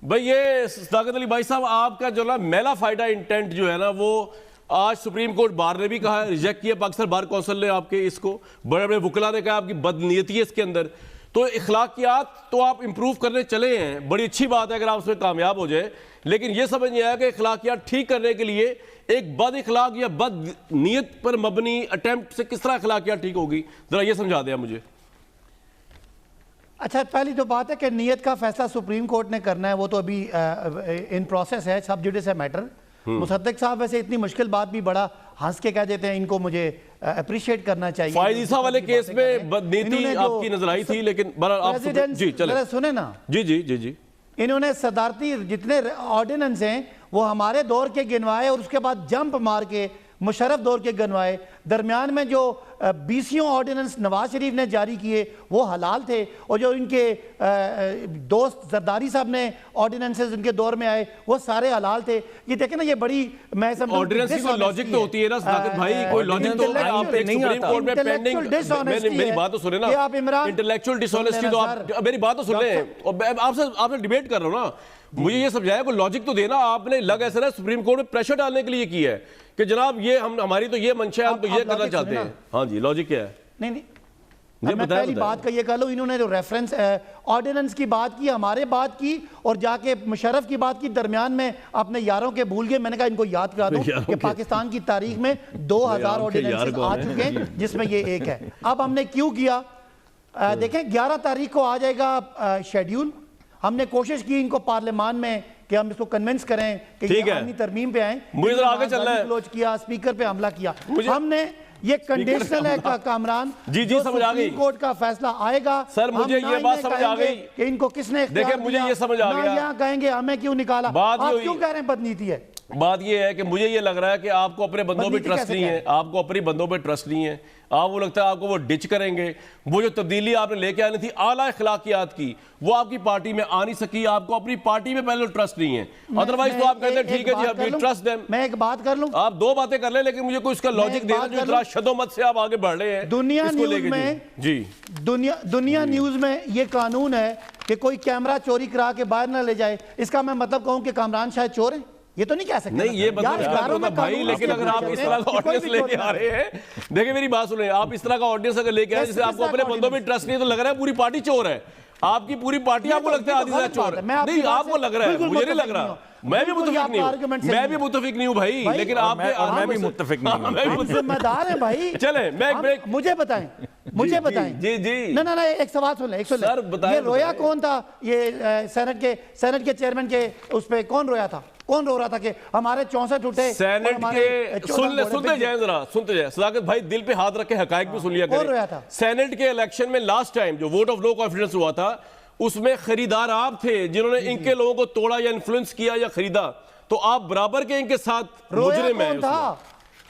بھائی؟ یہ طاقت علی بھائی صاحب, آپ کا جو نا میلا فائدہ انٹینٹ جو ہے نا, وہ آج سپریم کورٹ بار نے بھی کہا ہے, ریجیکٹ کیا پاکستان بار کونسل نے آپ کے اس کو, بڑے بڑے وکلا نے کہا آپ کی بدنیتی ہے اس کے اندر. تو اخلاقیات تو آپ امپروو کرنے چلے ہیں, بڑی اچھی بات ہے اگر آپ اس میں کامیاب ہو جائیں, لیکن یہ سمجھ نہیں آیا کہ اخلاقیات ٹھیک کرنے کے لیے ایک بد اخلاق یا بد نیت پر مبنی اٹیمپٹ سے کس طرح اخلاقیات ٹھیک ہوگی, ذرا یہ سمجھا دیں مجھے. اچھا, پہلی تو بات ہے کہ نیت کا فیصلہ سپریم کورٹ نے کرنا ہے, وہ تو ابھی ان پروسیس ہے, سب جوڈیس ہے میٹر. مصدق صاحب ویسے اتنی مشکل بات بھی بڑا ہنس کے کہہ دیتے ہیں, ان کو مجھے اپریشیٹ کرنا چاہیے. فائز عیسیٰ والے کیس میں بدنیتی آپ کی نظر آئی تھی, لیکن جی چلیں سنیں نا. جی انہوں نے صدارتی جتنے آرڈیننس ہیں وہ ہمارے دور کے گنوائے اور اس کے بعد جمپ مار کے مشرف دور کے گنوائے. درمیان میں جو 20 آرڈیننس نواز شریف نے جاری کیے وہ حلال تھے, اور جو ان کے دوست زرداری صاحب نے آرڈیننسز ان کے دور میں آئے وہ سارے حلال تھے. یہ دیکھیں نا, یہ بڑی میں سمجھتا ہوں آرڈیننس کی کوئی لاجک تو ہوتی ہے نا صداقت بھائی, کوئی لاجک تو آپ ایک سپریم کورٹ میں پینڈنگ. میری بات تو سنیں نا, انٹلیکچوئل ڈس آنیسٹی تو آپ میری بات تو سن لیں, آپ سے ڈیبیٹ کر رہا ہوں نا. مجھے یہ سمجھایا کوئی لاجک تو دینا. آپ نے لگ ایسا نا سپریم کورٹ میں پریشر ڈالنے کے لیے کیا ہے کہ جناب یہ ہماری تو یہ منشا ہے, ہم تو یہ کرنا چاہتے ہیں. ہاں جی, لاجک کیا ہے؟ نہیں میں پہلی بات کا یہ کہہ لوں, انہوں نے جو ریفرنس آرڈیننس کی بات کی, ہمارے بات کی, اور جا کے مشرف کی بات کی, درمیان میں اپنے یاروں کے بھول گئے. میں نے کہا ان کو یاد کرا دوں کہ پاکستان کی تاریخ میں 2000 آرڈیننس آ چکے ہیں جس میں یہ ایک ہے. اب ہم نے کیوں کیا, دیکھیں 11 تاریخ کو آ جائے گا شیڈیول. ہم نے کوشش کی ان کو پارلیمان میں کہ ہم اس کو کنونس کریں کہ یہ آئینی ترمیم پہ آئیں. مجھے ذرا آگے چلنا ہے. کلوز کیا, اسپیکر پہ حملہ کیا. ہم نے یہ کنڈیشنل ہے کامران, جی سمجھ آ گئی. سپریم کورٹ کا فیصلہ آئے گا. سر مجھے یہ بات سمجھ آ گئی کہ ان کو کس نے دیکھیں, مجھے یہ سمجھ آ گیا. یہاں کہیں گے ہمیں کیوں نکالا, آپ کیوں کہہ رہے ہیں بدنیتی ہے. بات یہ ہے کہ مجھے یہ لگ رہا ہے کہ آپ کو اپنے بندوں پہ ٹرسٹ نہیں ہے, آپ کو اپنی بندوں پہ ٹرسٹ نہیں ہے. آپ وہ لگتا ہے آپ کو وہ ڈچ کریں گے. وہ جو تبدیلی آپ نے لے کے آنی تھی اعلیٰ اخلاقیات کی, وہ آپ کی پارٹی میں آ نہیں سکی. آپ کو اپنی پارٹی میں پہلے ٹرسٹ نہیں ہے, ادروائز تو آپ کہتے ہیں ٹھیک ہے جی اب یہ ٹرسٹ دیم. میں ایک بات کر لوں, آپ 2 باتیں کر لیں, لیکن مجھے کوئی اس کا لاجک دینا جو اتنا شد و مت سے آپ آگے بڑھ رہے ہیں دنیا نیوز میں. جی دنیا نیوز میں یہ قانون ہے کہ کوئی کیمرہ چوری کرا کے باہر نہ لے جائے. اس کا میں مطلب کہوں کہ کامران شاید چور ہیں, یہ تو نہیں کہہ سکتے. نہیں یہ بدل بھائی, لیکن اگر آپ اس طرح کا آرڈیننس لے کے آ رہے ہیں, دیکھیں میری بات سنیں, آپ اس طرح کا آرڈیننس اگر لے کے آئے جسے آپ کو اپنے بندوں میں ٹرسٹ نہیں, تو لگ رہا ہے پوری پارٹی چور ہے. آپ کی پوری پارٹی آپ کو لگتا ہے عادل چور ہے؟ نہیں آپ کو لگ رہا ہے, مجھے نہیں لگ رہا. میں بھی متفق نہیں ہوں بھائی, لیکن آپ میں بھی متفق نہیں ہوں. ذمہ دار ہیں بھائی. چلیں میں مجھے بتائیں جی جی نہ ایک سوال سن لیں, سر بتائیں. یہ رویا کون تھا, یہ سینٹ کے چیئرمین کے اس پہ کون رویا تھا, کون رو رہا تھا کہ ہمارے 64 اٹھے؟ سینٹ کے سنتے جائیں صداقت بھائی, دل پہ ہاتھ رکھ کے حقائق بھی سن لیا کریں. سینٹ کے الیکشن میں لاسٹ ٹائم جو ووٹ آف نو کانفیڈنس ہوا تھا, اس میں خریدار آپ تھے جنہوں نے ان کے لوگوں کو توڑا یا انفلوئنس کیا یا خریدا, تو آپ برابر کے ان کے ساتھ مجرم ہیں.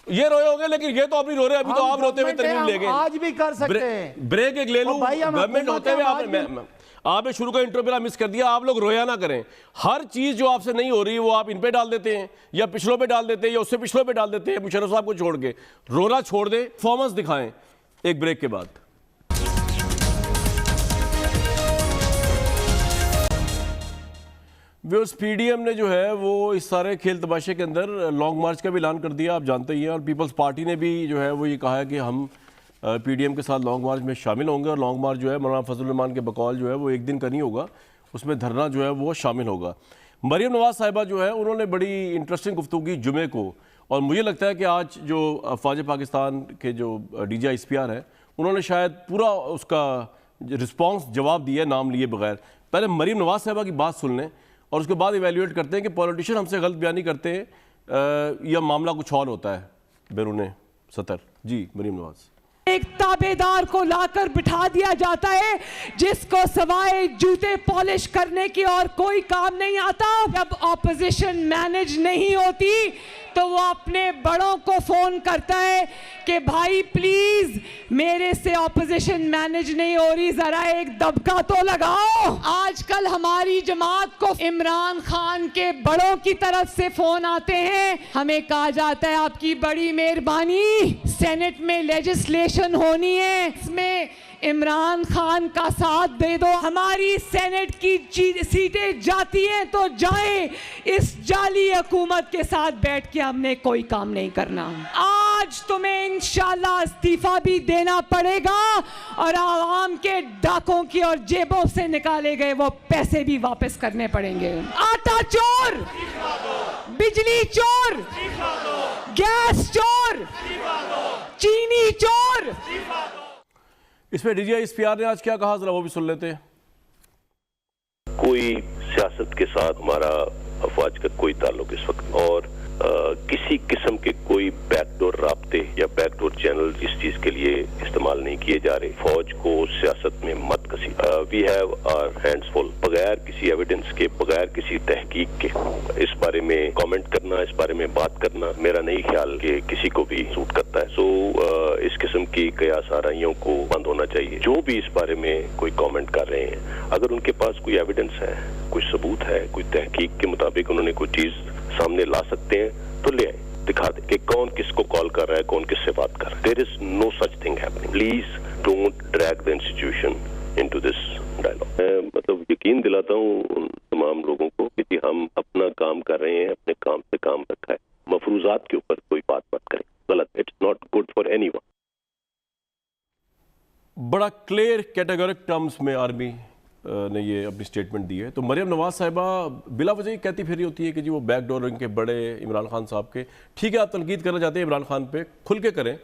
یہ روئے ہوں گے, لیکن یہ تو اپنی رو رہے, ابھی تو آپ روتے ہوئے ترمیم لے گئے. آج بھی کر سکتے ہیں. بریک ایک لے لوں, گورنمنٹ ہوتے ہوئے آپ نے شروع کا انٹرو پہ مس کر دیا. آپ لوگ رویا نہ کریں, ہر چیز جو آپ سے نہیں ہو رہی وہ آپ ان پہ ڈال دیتے ہیں یا پچھلوں پہ ڈال دیتے ہیں یا اس سے پچھلوں پہ ڈال دیتے ہیں. مشرف صاحب کو چھوڑ کے رونا چھوڑ دیں, پرفارمنس دکھائیں ایک بریک کے بعد. ویورز, پی ڈی ایم نے جو ہے وہ اس سارے کھیل تماشے کے اندر لانگ مارچ کا بھی اعلان کر دیا, آپ جانتے ہی ہیں, اور پیپلز پارٹی نے بھی جو ہے وہ یہ کہا ہے کہ ہم پی ڈی ایم کے ساتھ لانگ مارچ میں شامل ہوں گے, اور لانگ مارچ جو ہے مولانا فضل الرحمان کے بقول جو ہے وہ ایک دن کا نہیں ہوگا, اس میں دھرنا جو ہے وہ شامل ہوگا. مریم نواز صاحبہ جو ہے انہوں نے بڑی انٹرسٹنگ گفتگو کی جمعے کو, اور مجھے لگتا ہے کہ آج جو افواج پاکستان کے جو D G I S P R ہیں انہوں نے شاید پورا اس کا رسپانس جواب دیا نام لیے بغیر. پہلے مریم نواز صاحبہ کی بات سن لیں اور اس کے بعد ایویلیویٹ کرتے ہیں کہ پولیٹیشین ہم سے غلط بیانی کرتے ہیں یا معاملہ کچھ اور ہوتا ہے بیرون سطر. جی مریم نواز. ایک تابعدار کو لا کر بٹھا دیا جاتا ہے جس کو سوائے جوتے پالش کرنے کی اور کوئی کام نہیں آتا. جب اپوزیشن مینج نہیں ہوتی تو وہ اپنے بڑوں کو فون کرتا ہے کہ بھائی پلیز میرے سے اپوزیشن مینج نہیں ہو رہی, ذرا ایک دبکا تو لگاؤ. آج کل ہماری جماعت کو عمران خان کے بڑوں کی طرف سے فون آتے ہیں, ہمیں کہا جاتا ہے آپ کی بڑی مہربانی سینٹ میں لیجسلیشن ہونی ہے, اس میں عمران خان کا ساتھ دے دو. ہماری سینٹ کی سیٹیں جاتی ہیں تو جائیں, اس جعلی حکومت کے ساتھ بیٹھ کے ہم نے کوئی کام نہیں کرنا. آج تمہیں انشاءاللہ استعفیٰ بھی دینا پڑے گا اور عوام کے ڈاکوں کی اور جیبوں سے نکالے گئے وہ پیسے بھی واپس کرنے پڑیں گے. آٹا چور, بجلی چور, گیس چور, چینی چور. اس پہ D G I S P R نے آج کیا کہا, ذرا وہ بھی سن لیتے ہیں. کوئی سیاست کے ساتھ ہمارا افواج کا کوئی تعلق اس وقت, اور کسی قسم کے کوئی بیک ڈور رابطے یا بیک ڈور چینل اس چیز کے لیے استعمال نہیں کیے جا رہے. فوج کو سیاست میں مت کسی. وی ہیو آور ہینڈز فل. بغیر کسی ایویڈنس کے, بغیر کسی تحقیق کے اس بارے میں کامنٹ کرنا, اس بارے میں بات کرنا میرا نہیں خیال کہ کسی کو بھی سوٹ کرتا ہے. سو اس قسم کی قیاس آرائیوں کو بند ہونا چاہیے. جو بھی اس بارے میں کوئی کامنٹ کر رہے ہیں, اگر ان کے پاس کوئی ایویڈنس ہے, کوئی ثبوت ہے, کوئی تحقیق کے مطابق انہوں نے کوئی چیز سامنے لا سکتے ہیں تو لے آئیں, دکھا دیں کہ کون کس کو کال کر رہا ہے, کون کس سے بات کر رہا ہے. There is no such thing happening. Please don't drag the institution into this dialogue. میں مطلب یقین دلاتا ہوں ان تمام لوگوں کو کہ ہم اپنا کام کر رہے ہیں, اپنے کام سے کام رکھا ہے. مفروضات کے اوپر کوئی بات مت کریں, غلط. It's not good for anyone. بڑا کلیئر کیٹیگورک ٹرمز میں آرمی نے یہ اپنی سٹیٹمنٹ دی ہے. تو مریم نواز صاحبہ بلا وجہ کہتی پھر ہوتی ہے کہ جی وہ بیک ڈور ان کے بڑے عمران خان صاحب کے. ٹھیک ہے آپ تنقید کرنا چاہتے ہیں عمران خان پہ, کھل کے کریں,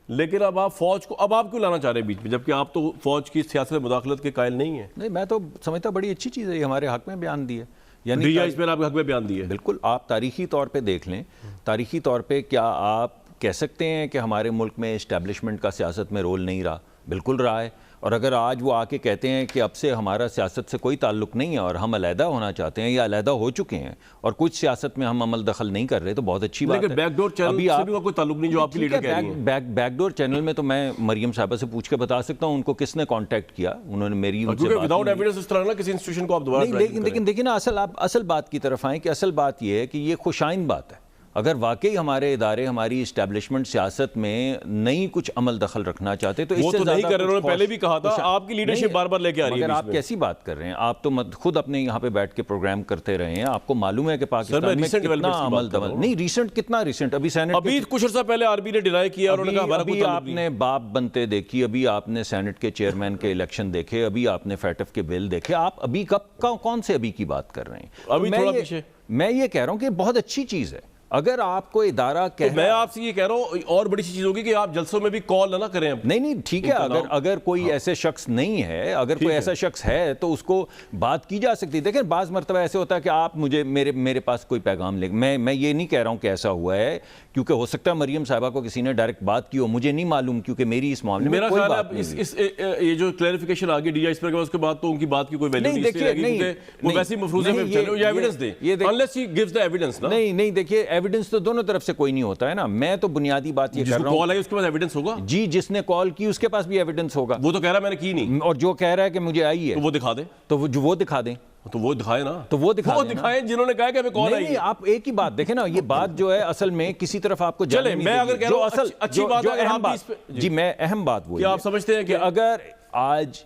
لیکن اب آپ فوج کو اب آپ کیوں لانا چاہ رہے ہیں بیچ میں, جبکہ آپ تو فوج کی سیاست مداخلت کے قائل نہیں ہیں. نہیں, میں تو سمجھتا بڑی اچھی چیز ہے, یہ ہمارے حق میں بیان دی ہے. یعنی ڈی جی آئی ایس پی نے آپ کے حق میں بیان دی ہے. بالکل. آپ تاریخی طور پہ دیکھ لیں, تاریخی طور پہ کیا آپ کہہ سکتے ہیں کہ ہمارے ملک میں اسٹیبلشمنٹ کا سیاست میں رول نہیں رہا؟ بالکل رہا ہے. اور اگر آج وہ آ کے کہتے ہیں کہ اب سے ہمارا سیاست سے کوئی تعلق نہیں ہے اور ہم علیحدہ ہونا چاہتے ہیں یا علیحدہ ہو چکے ہیں اور کچھ سیاست میں ہم عمل دخل نہیں کر رہے, تو بہت اچھی بات ہے. لیکن بیک ڈور چینل سے بھی کوئی تعلق نہیں جو آپ کی لیڈر کہہ رہی ہیں. بیک ڈور چینل میں تو میں مریم صاحبہ سے پوچھ کے بتا سکتا ہوں ان کو کس نے کانٹیکٹ کیا. انہوں نے میری ان سے وداؤٹ ایویڈنس اس طرح نہ کسی انسٹیٹیوشن کو آپ دوبارہ نہیں. لیکن دیکھیں نا, اصل بات کی طرف آئیں کہ اصل بات یہ ہے کہ یہ خوشائند بات ہے. اگر واقعی ہمارے ادارے ہماری اسٹیبلشمنٹ سیاست میں نئی کچھ عمل دخل رکھنا چاہتے تو اس وہ سے تو نہیں زیادہ کر رہے, انہوں نے پہلے بھی کہا تھا, کچھ- آپ کی لیڈرشپ نہیں، بار بار لے کے آ رہی ہے مگر بیچ آپ میں. کیسی بات کر رہے ہیں, آپ تو خود اپنے یہاں پہ بیٹھ کے پروگرام کرتے رہے ہیں, آپ کو معلوم ہے کہ پاکستان میں recent کتنا developments کی عمل بات کر رہا دمل, ہوں. نہیں ریسنٹ کتنا ریسنٹ, ابھی سینٹ ابھی کچھ عرصہ پہلے آر بی نے ڈینائی کیا, انہوں نے کہا ہمارا کوئی ابھی تعلق آپ نہیں. نے باپ بنتے دیکھی, ابھی آپ نے سینٹ کے چیئرمین کے الیکشن دیکھے, ابھی آپ نے فیٹف کے بل دیکھے, آپ ابھی کون سے ابھی کی بات کر رہے ہیں؟ ابھی تو تھوڑا پیچھے. میں یہ کہہ رہا ہوں کہ بہت اچھی چیز ہے اگر آپ کو ادارہ تو میں کہہ آپ سے یہ کہہ رہا ہوں, اور بڑی سی چیز ہوگی کہ آپ جلسوں میں بھی کال نہ کریں. نہیں ٹھیک ہے, اگر کوئی ایسے شخص نہیں ہے, اگر کوئی ایسا شخص ہے تو اس کو بات کی جا سکتی ہے. دیکھیں بعض مرتبہ ایسے ہوتا ہے کہ آپ مجھے میرے پاس کوئی پیغام لے, میں یہ نہیں کہہ رہا ہوں کہ ایسا ہوا ہے, کیونکہ ہو سکتا ہے مریم صاحبہ کو کسی نے ڈائریکٹ بات کی ہو, مجھے نہیں معلوم, کیونکہ میری اس معاملے میں میرا کوئی خیال بات نہیں ہے یہ جو کلیریفیکیشن آگے ڈی اس پر اس کے بعد تو ان کی بات کی کوئی ویلیو نہیں دیکھیے, کیونکہ وہ ویسی مفروضے میں چلے, یا ایویڈنس دیں, unless he gives the evidence نا. نہیں دیکھیے ایویڈنس تو دونوں طرف سے کوئی نہیں ہوتا ہے نا. میں تو بنیادی بات یہ جس کر کو رہا ہوں کال آئی اس کے بعد ایویڈنس ہوگا. جی, جس نے کال کی اس کے پاس بھی ایویڈنس ہوگا. وہ تو کہہ رہا میں نے کی نہیں, اور جو کہہ رہا ہے کہ مجھے آئی ہے تو وہ دکھا دیں, تو وہ دکھا دیں, تو وہ دکھائے نا, تو وہ دکھائیں جنہوں نے کہا کہ ہمیں کال آئی. نہیں, آپ ایک ہی بات دیکھیں نا, یہ بات جو ہے اصل میں کسی طرف آپ کو چلیں, میں اگر کہہ رہا ہوں اچھی بات ہے, اہم بات, جی میں اہم بات وہ آپ سمجھتے ہیں کہ اگر آج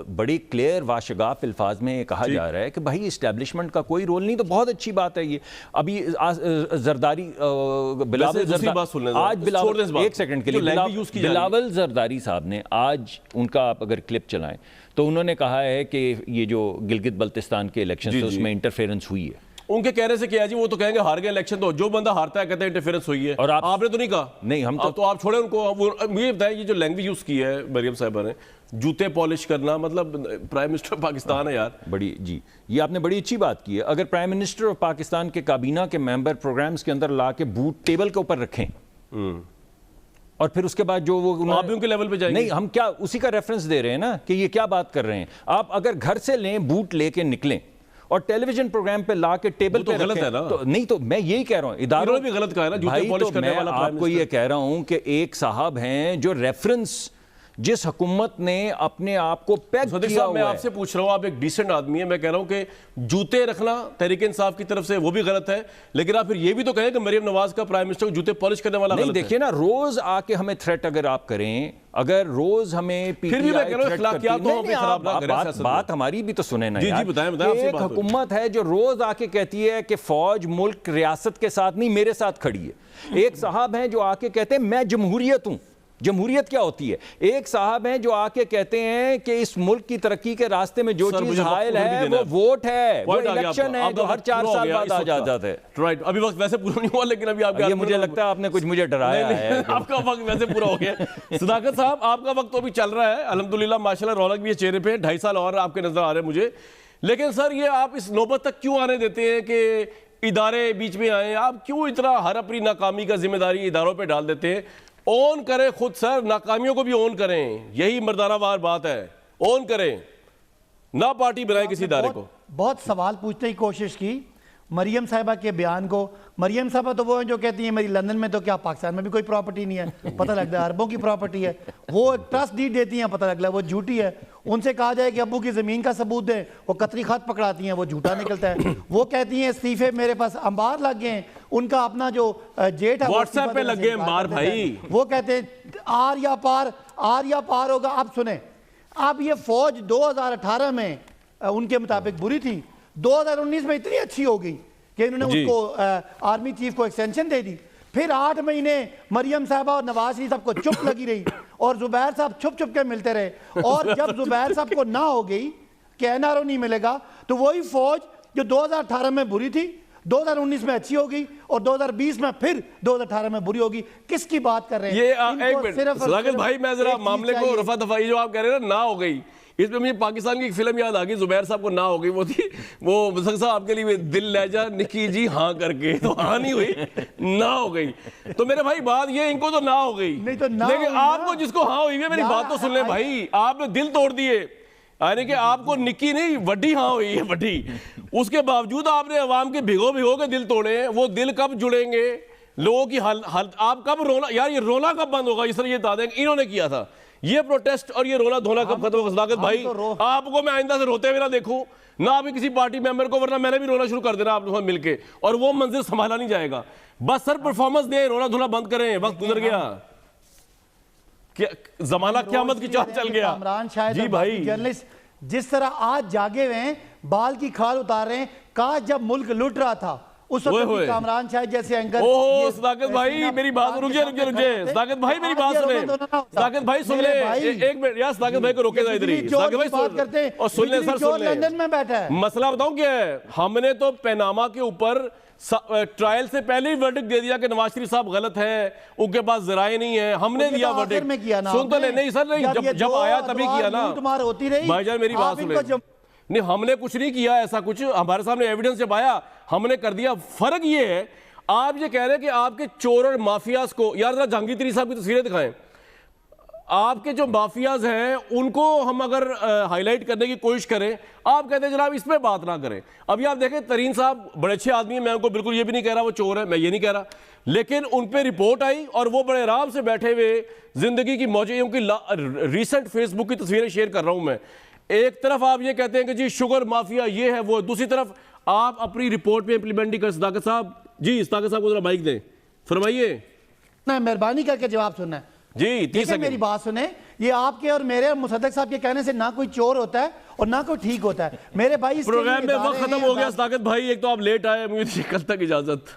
بڑی کلیئر واشگاف الفاظ میں کہا جا رہا ہے کہ بھائی اسٹیبلشمنٹ کا کوئی رول نہیں, تو بہت اچھی بات ہے. یہ ابھی زرداری ایک سیکنڈ کے لیے بلاول زرداری صاحب نے آج ان کا آپ اگر کلپ چلائیں تو انہوں نے کہا ہے کہ یہ جو گلگت بلتستان کے الیکشن اس میں انٹرفیرنس ہوئی ہے. ان کے کہنے سے کیا جی, وہ تو کہیں گے ہار گئے الیکشن, تو جو بندہ ہارتا ہے کہتے ہیں انٹرفیرنس ہوئی ہے, اور آپ نے تو نہیں کہا. نہیں, ہم تو آپ چھوڑیں ان کو. مجھے بتائیں, یہ جو لینگویج یوز کی ہے مریم صاحبہ نے, جوتے پالش کرنا, مطلب پرائم منسٹر پاکستان ہے یار. بڑی جی, یہ آپ نے بڑی اچھی بات کی ہے. اگر پرائم منسٹر آف پاکستان کے کابینہ کے ممبر پروگرامز کے اندر لا کے بوٹ ٹیبل کے اوپر رکھیں اور پھر اس کے بعد جو وہ آپ بھی ان کے لیول پہ جائیں گے. نہیں, ہم کیا اسی کا ریفرنس دے رہے ہیں نا کہ یہ کیا بات کر رہے ہیں. آپ اگر گھر سے لیں, بوٹ لے کے نکلیں اور ٹیلی ویژن پروگرام پہ لا کے ٹیبل پہ غلط ہے نا. تو نہیں, تو میں یہی کہہ رہا ہوں اداروں نے بھی غلط کہا ہے نا, جوتے پالش کرنے والا. آپ کو یہ کہہ رہا ہوں کہ ایک صاحب ہیں جو ریفرنس جس حکومت نے اپنے آپ کو پیک کیا ہوا ہے. میں آپ سے پوچھ رہا ہوں, آپ ایک ڈیسنٹ آدمی ہیں, میں کہہ رہا ہوں کہ جوتے رکھنا تحریک انصاف کی طرف سے وہ بھی غلط ہے, لیکن آپ پھر یہ بھی تو کہیں کہ مریم نواز کا پرائم منسٹر جوتے پالش کرنے والا غلط ہے. نہیں دیکھیے نا, روز آ کے ہمیں تھریٹ اگر آپ کریں, اگر روز ہمیں پی ٹی آئی, بات ہماری بھی تو سنیں نا یار. ایک حکومت ہے جو روز آ کے کہتی ہے کہ فوج ملک ریاست کے ساتھ نہیں میرے ساتھ کھڑی ہے. ایک صاحب ہیں جو آ کے کہتے ہیں میں جمہوریت ہوں. جمہوریت کیا ہوتی ہے؟ ایک صاحب ہیں جو آ کے کہتے ہیں کہ اس ملک کی ترقی کے راستے میں جو چیز حائل ہے وہ ووٹ ہے, وہ الیکشن ہے جو ہر 4 سال بعد آ جاتا ہے. رائٹ, ابھی وقت ویسے پورا نہیں ہوا, لیکن ابھی آپ یہ مجھے لگتا ہے آپ نے کچھ مجھے ڈرایا ہے. آپ کا وقت ویسے پورا ہو گیا. صداقت صاحب, آپ کا وقت تو ابھی چل رہا ہے الحمدللہ, ماشاءاللہ رونق بھی ہے چہرے پہ, 2.5 سال اور آپ کے نظر آ رہے ہیں مجھے. لیکن سر یہ آپ اس نوبت تک کیوں آنے دیتے ہیں کہ ادارے بیچ میں آئیں؟ آپ کیوں اتنا ہر اپنی ناکامی کا ذمہ داری اداروں پہ ڈال دیتے ہیں؟ اون کریں خود سر, ناکامیوں کو بھی اون کریں, یہی مردانہ وار بات ہے. اون کریں, نہ پارٹی بنائیں کسی ادارے کو. بہت سوال پوچھنے کی کوشش کی مریم صاحبہ کے بیان کو. مریم صاحبہ تو وہ ہیں جو کہتی ہیں میری لندن میں تو کیا پاکستان میں بھی کوئی پراپرٹی نہیں ہے, پتہ لگتا ہے اربوں کی پراپرٹی ہے. وہ ایک ٹرسٹ ڈیڈ دیتی ہیں, پتہ لگتا ہے وہ جھوٹی ہے. ان سے کہا جائے کہ ابو کی زمین کا ثبوت دیں, وہ قطری خط پکڑاتی ہیں, وہ جھوٹا نکلتا ہے. وہ کہتی ہیں استعفے میرے پاس انبار لگ گئے ہیں, ان کا اپنا جو جیٹ ہے واٹس ایپ پہ لگ گئے انبار بھائی. وہ کہتے ہیں آر یا پار ہوگا. اب سنیں, اب یہ فوج 2018 میں ان کے مطابق بری تھی, 2019 میں اتنی اچھی ہو گئی کہ انہوں نے اس کو آرمی چیف کو ایکسٹینشن دے دی. پھر 8 مہینے مریم صاحبہ اور نواز شریف صاحب کو چپ لگی رہی, اور زبیر صاحب چھپ چھپ کے ملتے رہے. اور جب زبیر صاحب کو نہ ہو گئی کہ این آر او نہیں ملے گا, تو وہی فوج جو 2018 میں بری تھی 2019 میں اچھی ہوگی, اور 2020 میں پھر 2018 میں بری ہوگی. کس کی بات کر رہے ہیں؟ یہ ایک منٹ صداقت بھائی, میں ذرا معاملے کو رفع دفعی جو آپ کہہ رہے ہیں نہ ہو گئی, اس پہ مجھے پاکستان کی ایک فلم یاد آ گئی, زبیر صاحب کو نہ ہو گئی, وہ تھی وہ مسک صاحب آپ کے لیے دل لہجہ نکی جی ہاں کر کے, تو ہاں نہیں ہوئی, نہ ہو گئی. تو میرے بھائی بات یہ, ان کو تو نہ ہو گئی, لیکن آپ کو جس کو ہاں ہوئی ہے میری بات تو سن لیں بھائی, آپ نے دل توڑ دیے. یعنی کہ آپ کو نکی نہیں وڈی ہاں ہوئی ہے, وڈی. اس کے باوجود آپ نے عوام کے بھگو کے دل توڑے ہیں. وہ دل کب جڑیں گے لوگوں کی آپ کب رونا, یار یہ رونا کب بند ہوگا؟ اس طرح یہ بتا دیں کہ انہوں نے کیا تھا یہ پروٹیسٹ, اور یہ رونا دھونا کب ختم ہوگا؟ صداقت بھائی, آپ کو میں آئندہ سے روتے ہوئے نہ دیکھوں. نہ آپ کسی پارٹی ممبر کو, ورنہ میں نے بھی رونا شروع کر دینا آپ لوگوں مل کے, اور وہ منظر سنبھالا نہیں جائے گا. بس سر پرفارمنس دیں, رونا دھونا بند کریں, وقت گزر گیا, زمانہ قیامت کی چال چل گیا. کامران شاہد جی بھائی, جرنلسٹ جس طرح آج جاگے ہوئے ہیں, بال کی کھال اتار رہے ہیں, کاش جب ملک لٹ رہا تھا اس وقت بھی کامران شاہد جیسے اینکر. اوہ صداقت بھائی میری بات, رکیے صداقت بھائی میری بات سنیں, صداقت بھائی سن لیں ایک منٹ یار, صداقت بھائی کو روکے ذرا ادھر ہی, صداقت بھائی اور سن لیں سر, سن لیں. لندن میں بیٹھا ہے. مسئلہ بتاؤں کیا ہے, ہم نے تو پیناما کے اوپر ٹرائل سے پہلے ہی ورڈکٹ دے دیا کہ نواز شریف صاحب غلط ہیں, ان کے پاس ذرائع نہیں ہیں, ہم نے دیا ورڈکٹ. سن تو لیں, نہیں سر نہیں, جب آیا تبھی کیا نا بھائی جان, میری بات سنیں. نہیں ہم نے کچھ نہیں کیا ایسا کچھ, ہمارے سامنے ایویڈنس جب آیا ہم نے کر دیا. فرق یہ ہے, آپ یہ کہہ رہے ہیں کہ آپ کے چور اور مافیاز کو, یار ذرا جہانگیر تری صاحب کی تصویریں دکھائیں, آپ کے جو مافیاز ہیں ان کو ہم اگر ہائی لائٹ کرنے کی کوشش کریں, آپ کہتے ہیں جناب اس پہ بات نہ کریں. ابھی آپ دیکھیں ترین صاحب بڑے اچھے آدمی ہیں, میں ان کو بالکل یہ بھی نہیں کہہ رہا وہ چور ہے, میں یہ نہیں کہہ رہا, لیکن ان پہ رپورٹ آئی اور وہ بڑے آرام سے بیٹھے ہوئے زندگی کی موجیں, ان کی ریسنٹ فیس بک کی تصویریں شیئر کر رہا ہوں میں. ایک طرف آپ یہ کہتے ہیں کہ جی شوگر مافیا یہ ہے وہ, دوسری طرف آپ اپنی رپورٹ پہ امپلیمنٹ نہیں کر. صداقت صاحب, جی صداقت صاحب کو ذرا مائک دیں, فرمائیے. مہربانی کر کے جواب سننا ہے. جی 30 سیکنڈ میری بات سنیں, یہ آپ کے اور میرے اور مصدق صاحب کے کہنے سے نہ کوئی چور ہوتا ہے اور نہ کوئی ٹھیک ہوتا ہے. میرے بھائی پروگرام میں وقت ختم ہو گیا. صداقت بھائی ایک تو آپ لیٹ آئے, مجھے کل تک اجازت.